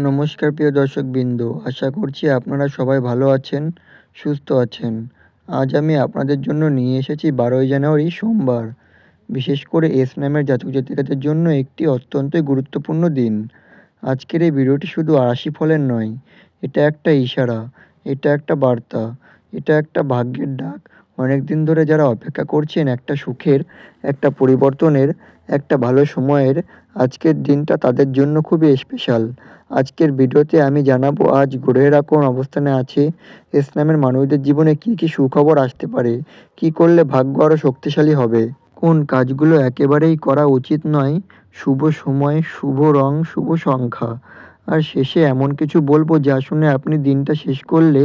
নমস্কার প্রিয় দর্শকবৃন্দ, আশা করছি আপনারা সবাই ভালো আছেন, সুস্থ আছেন। আজ আমি আপনাদের জন্য নিয়ে এসেছি 12ই জানুয়ারি সোমবার। বিশেষ করে এস নামের জাতক জাতিকাদের জন্য একটি অত্যন্তই গুরুত্বপূর্ণ দিন। আজকের এই ভিডিওটি শুধু রাশিফলের নয়, এটা একটা ইশারা, এটা একটা বার্তা, এটা একটা ভাগ্যের ডাক। অনেক দিন ধরে যারা অপেক্ষা করছেন একটা সুখের, একটা পরিবর্তনের, একটা ভালো সময়ের, আজকের দিনটা তাদের জন্য খুবই স্পেশাল। আজকের ভিডিওতে আমি জানাবো আজ গ্রহেরা কোন অবস্থানে আছে, এস নামের মানুষদের জীবনে কী কী সুখবর আসতে পারে, কী করলে ভাগ্য আরও শক্তিশালী হবে, কোন কাজগুলো একেবারেই করা উচিত নয়, শুভ সময়, শুভ রং, শুভ সংখ্যা। আর শেষে এমন কিছু বলবো যা শুনে আপনি দিনটা শেষ করলে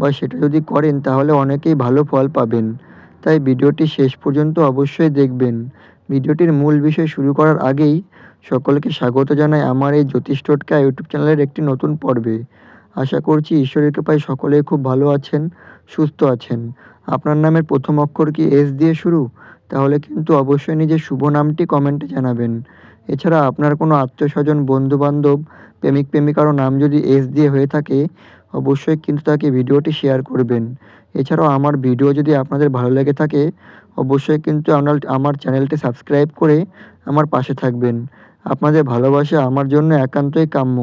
বা সেটা যদি করেন তাহলে অনেকেই ভালো ফল পাবেন। তাই ভিডিওটি শেষ পর্যন্ত অবশ্যই দেখবেন। ভিডিওটির মূল বিষয় শুরু করার আগেই সকলকে স্বাগত জানাই আমার এই জ্যোতিষ টোটকা ইউটিউব চ্যানেলের একটি নতুন পর্বে। আশা করছি ঈশ্বরের কৃপায় সকলেই খুব ভালো আছেন, সুস্থ আছেন। আপনার নামের প্রথম অক্ষর কি এস দিয়ে শুরু? তাহলে কিন্তু অবশ্যই নিজের শুভ নামটি কমেন্টে জানাবেন। এছাড়া আপনার কোনো আত্মীয়স্বজন, বন্ধুবান্ধব, প্রেমিক প্রেমিকারও নাম যদি এস দিয়ে হয়ে থাকে অবশ্যই কিন্তু তাকে ভিডিওটি শেয়ার করবেন। এছাড়াও আমার ভিডিও যদি আপনাদের ভালো লেগে থাকে অবশ্যই কিন্তু আমার চ্যানেলটি সাবস্ক্রাইব করে আমার পাশে থাকবেন। আপনাদের ভালোবাসা আমার জন্য একান্তই কাম্য।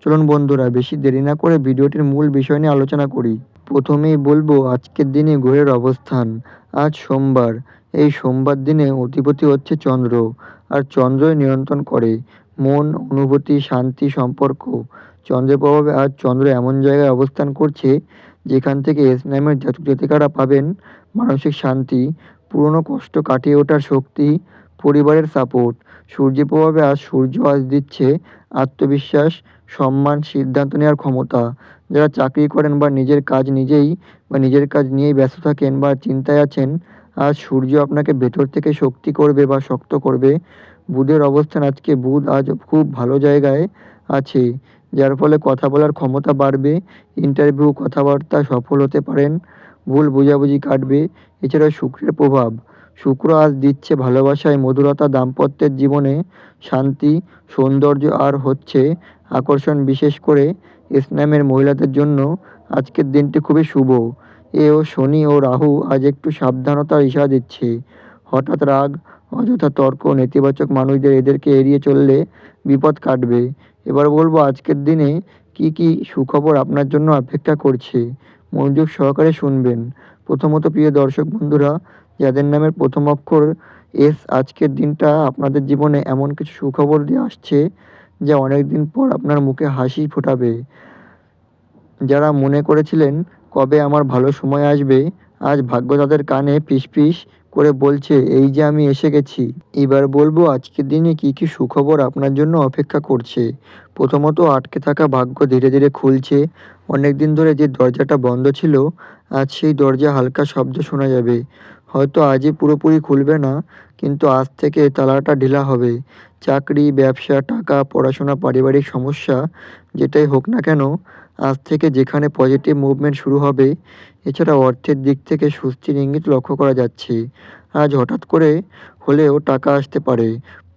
চলুন বন্ধুরা, বেশি দেরি না করে ভিডিওটির মূল বিষয় নিয়ে আলোচনা করি। প্রথমেই বলবো আজকের দিনে গ্রহের অবস্থান। আজ সোমবার। এই সোমবার দিনে অধিপতি হচ্ছে চন্দ্র, আর চন্দ্রই নিয়ন্ত্রণ করে মন, অনুভূতি, শান্তি, সম্পর্ক। চন্দ্রের প্রভাবে আজ চন্দ্র এমন জায়গায় অবস্থান করছে যেখান থেকে এস নামের জাতক জাতিকারা পাবেন মানসিক শান্তি, পুরনো কষ্ট কাটিয়ে ওঠার শক্তি, পরিবারের সাপোর্ট। সূর্যের প্রভাবে আজ সূর্য দিচ্ছে আত্মবিশ্বাস, সম্মান, সিদ্ধান্ত নেওয়ার ক্ষমতা। যারা চাকরি করেন বা নিজের কাজ নিয়েই ব্যস্ত থাকেন বা চিন্তায় আছেন, আজ সূর্য আপনাকে ভেতর থেকে শক্তি করবে বা শক্ত করবে। বুধের অবস্থান আজকে বুধ আজ খুব ভালো জায়গায় আছে, যার ফলে কথা বলার ক্ষমতা বাড়বে, ইন্টারভিউ, কথাবার্তা সফল হতে পারেন, ভুল বোঝাবুঝি কাটবে। এছাড়া শুক্রের প্রভাব। শুক্র আজ দিচ্ছে ভালোবাসায় মধুরতা, দাম্পত্যের জীবনে শান্তি, সৌন্দর্য আর হচ্ছে আকর্ষণ। বিশেষ করে এস নামের মহিলাদের জন্য আজকের দিনটি খুবই শুভ। শনি ও রাহু আজ একটু সাবধানতার ইশারা দিচ্ছে। হঠাৎ রাগ, অযথা তর্ক, নেতিবাচক মানুষদের এদেরকে এড়িয়ে চললে বিপদ কাটবে। এবার বলবো আজকের দিনে কি কি সুখবর আপনার জন্য অপেক্ষা করছে, মনোযোগ সহকারে শুনবেন। প্রথমত প্রিয় দর্শক বন্ধুরা, যাদের নামের প্রথম অক্ষর এস, আজকের দিনটা আপনাদের জীবনে এমন কিছু সুখবর দিয়ে আসছে যা অনেক দিন পর আপনার মুখে হাসি ফোটাবে। যারা মনে করেছিলেন কবে আমার ভালো সময় আসবে, আজ ভাগ্য তাদের কানে ফিসফিস করে বলছে এই যে আমি এসে গেছি। এবার বলবো আজকের দিনে কি কি সুখবর আপনার জন্য অপেক্ষা করছে। প্রথমত আটকে থাকা ভাগ্য ধীরে ধীরে খুলছে। অনেক দিন ধরে যে দরজাটা বন্ধ ছিল আজ সেই দরজা হালকা শব্দ শোনা যাবে। হয়তো আজই পুরোপুরি খুলবে না, কিন্তু আজ থেকে তালাটা ঢিলা হবে। চাকরি, ব্যবসা, টাকা, পড়াশোনা, পারিবারিক সমস্যা যেটাই হোক না কেন আজ থেকে যেখানে পজিটিভ মুভমেন্ট শুরু হবে। এছাড়া অর্থের দিক থেকে স্বস্তির ইঙ্গিত লক্ষ্য করা যাচ্ছে। আজ হঠাৎ করে হলেও টাকা আসতে পারে,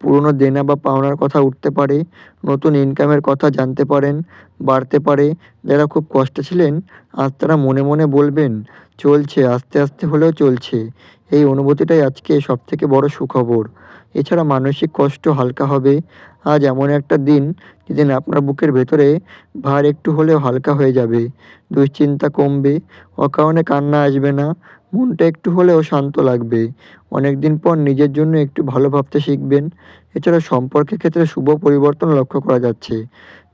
পুরনো দেনা বা পাওনার কথা উঠতে পারে, নতুন ইনকামের কথা জানতে পারেন, বাড়তে পারে। যারা খুব কষ্টে ছিলেন আজ তারা মনে মনে বলবেন চলছে, আস্তে আস্তে হলেও চলছে। এই অনুভূতিটাই আজকে সবথেকে বড় সুখবর। এছাড়া মানসিক কষ্ট হালকা হবে। আজ এমন একটা দিন যেদিন আপনার বুকের ভেতরে ভার একটু হলেও হালকা হয়ে যাবে, দুশ্চিন্তা কমবে, অকারণে কান্না আসবে না, মনটা একটু হলেও শান্ত লাগবে। অনেকদিন পর নিজের জন্য একটু ভালো ভাবতে শিখবেন। এছাড়া সম্পর্কের ক্ষেত্রে শুভ পরিবর্তন লক্ষ্য করা যাচ্ছে।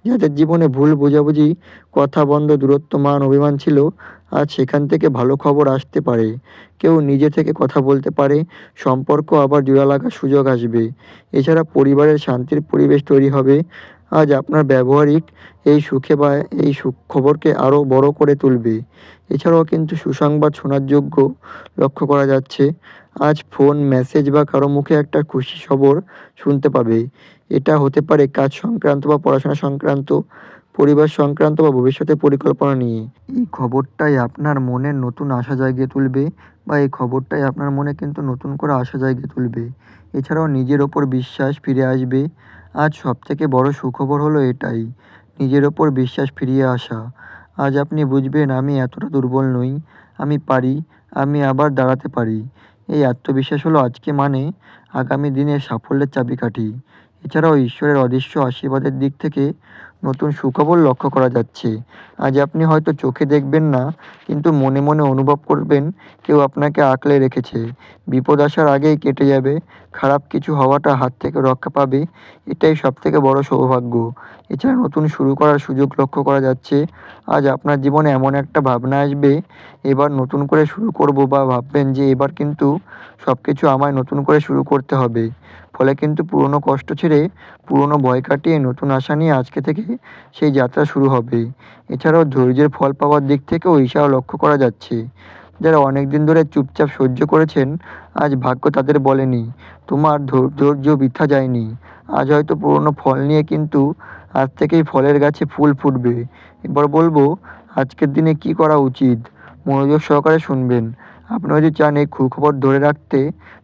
যাদের জীবনে ভুল বোঝাবুঝি, কথা বন্ধ, দূরত্ব, মান অভিমান ছিল, আজ সেখান থেকে ভালো খবর আসতে পারে। কেউ নিজে থেকে কথা বলতে পারে, সম্পর্ক আবার জোড়া লাগার সুযোগ আসবে। এছাড়া পরিবারের শান্তির পরিবেশ তৈরি হবে। আজ আপনার ব্যবহারিক এই সুখে বা এই সুখবরকে আরও বড় করে তুলবে। এছাড়াও কিন্তু সুসংবাদ শোনার যোগ্য লক্ষ্য করা যাচ্ছে। আজ ফোন, মেসেজ বা কারো মুখে একটা খুশি খবর শুনতে পাবে। এটা হতে পারে কাজ সংক্রান্ত বা পড়াশোনা সংক্রান্ত, পরিবার সংক্রান্ত বা ভবিষ্যতের পরিকল্পনা নিয়ে। এই খবরটাই আপনার মনের নতুন আশা জাগিয়ে তুলবে, বা এই খবরটাই আপনার মনে কিন্তু নতুন করে আশা জাগিয়ে তুলবে। এছাড়াও নিজের ওপর বিশ্বাস ফিরে আসবে। আজ সবথেকে বড় সুখবর হলো এটাই, নিজের ওপর বিশ্বাস ফিরিয়ে আসা। আজ আপনি বুঝবেন আমি এতটা দুর্বল নই, আমি পারি, আমি আবার দাঁড়াতে পারি। এই আত্মবিশ্বাস হলো আজকে মানে আগামী দিনের সাফল্যের চাবিকাঠি। এছাড়াও ঈশ্বরের অদৃশ্য আশীর্বাদের দিক থেকে নতুন সুখবর লক্ষ্য করা যাচ্ছে। আজ আপনি হয়তো চোখে দেখবেন না, কিন্তু মনে মনে অনুভব করবেন কেউ আপনাকে আঁকলে রেখেছে। বিপদ আসার আগেই কেটে যাবে, খারাপ কিছু হওয়াটা হাত থেকে রক্ষা পাবে, এটাই সবথেকে বড় সৌভাগ্য। এছাড়া নতুন শুরু করার সুযোগ লক্ষ্য করা যাচ্ছে। আজ আপনার জীবনে এমন একটা ভাবনা আসবে, এবার নতুন করে শুরু করব, বা ভাববেন যে এবার কিন্তু সব কিছু আমায় নতুন করে শুরু করতে হবে। ফলে কিন্তু পুরনো কষ্ট ছেড়ে, পুরনো ভয় কাটিয়ে নতুন আশা নিয়ে আজকে থেকে সেই যাত্রা শুরু হবে। এছাড়াও ধৈর্যের ফল পাওয়ার দিক থেকেও ঈর্ষা লক্ষ্য করা যাচ্ছে। যারা অনেক দিন ধরে চুপচাপ সহ্য করেছেন, আজ ভাগ্য তাদের বলেনি, তোমার ধৈর্য বৃথা যায়নি। আজ হয়তো পুরনো ফল নিয়ে, কিন্তু আজ থেকেই ফলের গাছে ফুল ফুটবে। এবার বলবো আজকের দিনে কি করা উচিত, মনোযোগ সহকারে শুনবেন। আপনি যদি চান এই সুখবর ধরে রাখতে,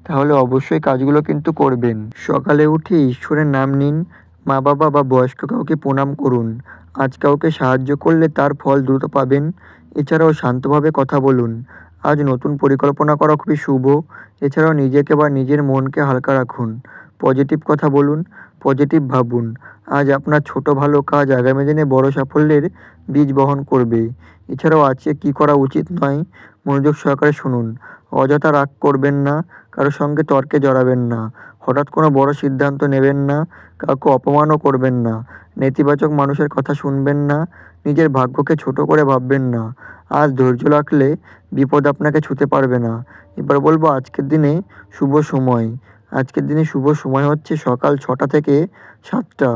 তাহলে অবশ্যই কাজগুলো কিন্তু করবেন। সকালে উঠে ঈশ্বরের নাম নিন, মা বাবা বা বয়স্ক কাউকে প্রণাম করুন। আজ কাউকে সাহায্য করলে তার ফল দ্রুত পাবেন। এছাড়াও শান্তভাবে কথা বলুন। আজ নতুন পরিকল্পনা করা খুবই শুভ। এছাড়াও নিজেকে বা নিজের মনকে হালকা রাখুন। পজিটিভ কথা বলুন, পজিটিভ ভাবুন। আজ আপনার ছোট ভালো কাজ আগামী দিনে বড় সাফল্যের বীজ বহন করবে। এছাড়াও আজকে কী করা উচিত নয়, মনোযোগ সহকারে শুনুন। অযথা রাগ করবেন না, কারোর সঙ্গে তর্কে জড়াবেন না, হঠাৎ কোনো বড় সিদ্ধান্ত নেবেন না, কাউকে অপমানও করবেন না, নেতিবাচক মানুষের কথা শুনবেন না, নিজের ভাগ্যকে ছোট করে ভাববেন না। আজ ধৈর্য রাখলে বিপদ আপনাকে ছুঁতে পারবে না। এবার বলবো আজকের দিনে শুভ সময়। আজকের দিনে শুভ সময় হচ্ছে সকাল 6টা থেকে 7টা।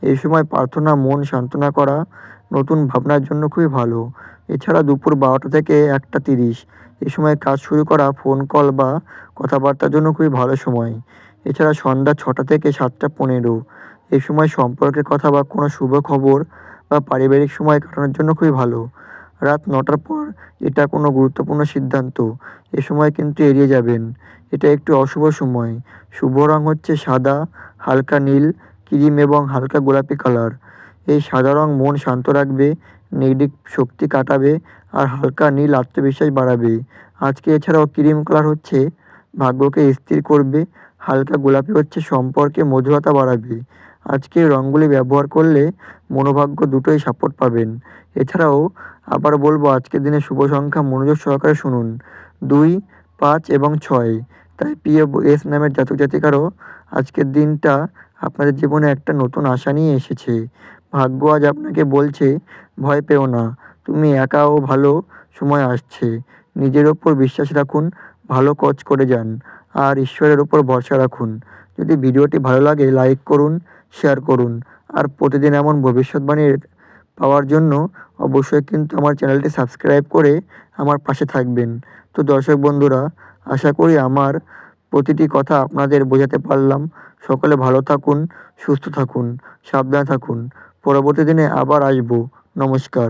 এই সময় প্রার্থনা, মন সান্ত্বনা করা, নতুন ভাবনার জন্য খুবই ভালো। এছাড়া দুপুর 12টা থেকে 1টা 30, এই সময় কাজ শুরু করা, ফোন কল বা কথাবার্তার জন্য খুবই ভালো সময়। এছাড়া সন্ধ্যা 6টা থেকে 7টা 15, এই সময় সম্পর্কের কথা বা কোনো শুভ খবর বা পারিবারিক সময় কাটানোর জন্য খুবই ভালো। রাত 9টার পর এটা কোনো গুরুত্বপূর্ণ সিদ্ধান্ত, এ সময় কিন্তু এড়িয়ে যাবেন। এটা একটু অশুভ সময়। শুভ রং হচ্ছে সাদা, হালকা নীল, ক্রিম এবং হালকা গোলাপি কালার। এই সাদা রং মন শান্ত রাখবে, নেগেটিভ শক্তি কাটাবে, আর হালকা নীল আত্মবিশ্বাস বাড়াবে। আজকে এছাড়াও ক্রিম কালার হচ্ছে ভাগ্যকে স্থির করবে, হালকা গোলাপি হচ্ছে সম্পর্কে মধুরতা বাড়াবে। আজকে এই রঙগুলি ব্যবহার করলে মনোভাগ্য দুটোই সাপোর্ট পাবেন। এছাড়াও আবার বলবো আজকের দিনে শুভ সংখ্যা মনোযোগ সহকারে শুনুন, 2, 5 এবং 6। তাই প্রিয় এস নামের জাতক জাতিকারও আজকের দিনটা আপনাদের জীবনে একটা নতুন আশা নিয়ে এসেছে। ভাগ্য আজ আপনাকে বলছে, ভয় পেও না, তুমি একা, ও ভালো সময় আসছে। নিজের ওপর বিশ্বাস রাখুন, ভালো কাজ করে যান, আর ঈশ্বরের ওপর ভরসা রাখুন। যদি ভিডিওটি ভালো লাগে লাইক করুন, শেয়ার করুন, আর প্রতিদিন এমন ভবিষ্যৎবাণীর পাওয়ার জন্য অবশ্যই কিন্তু আমার চ্যানেলটি সাবস্ক্রাইব করে আমার পাশে থাকবেন। তো দর্শক বন্ধুরা, আশা করি আমার প্রতিটি কথা আপনাদের বোঝাতে পারলাম। সকলে ভালো থাকুন, সুস্থ থাকুন, সাবধানে থাকুন। পরবর্তী দিনে আবার আসবো। নমস্কার।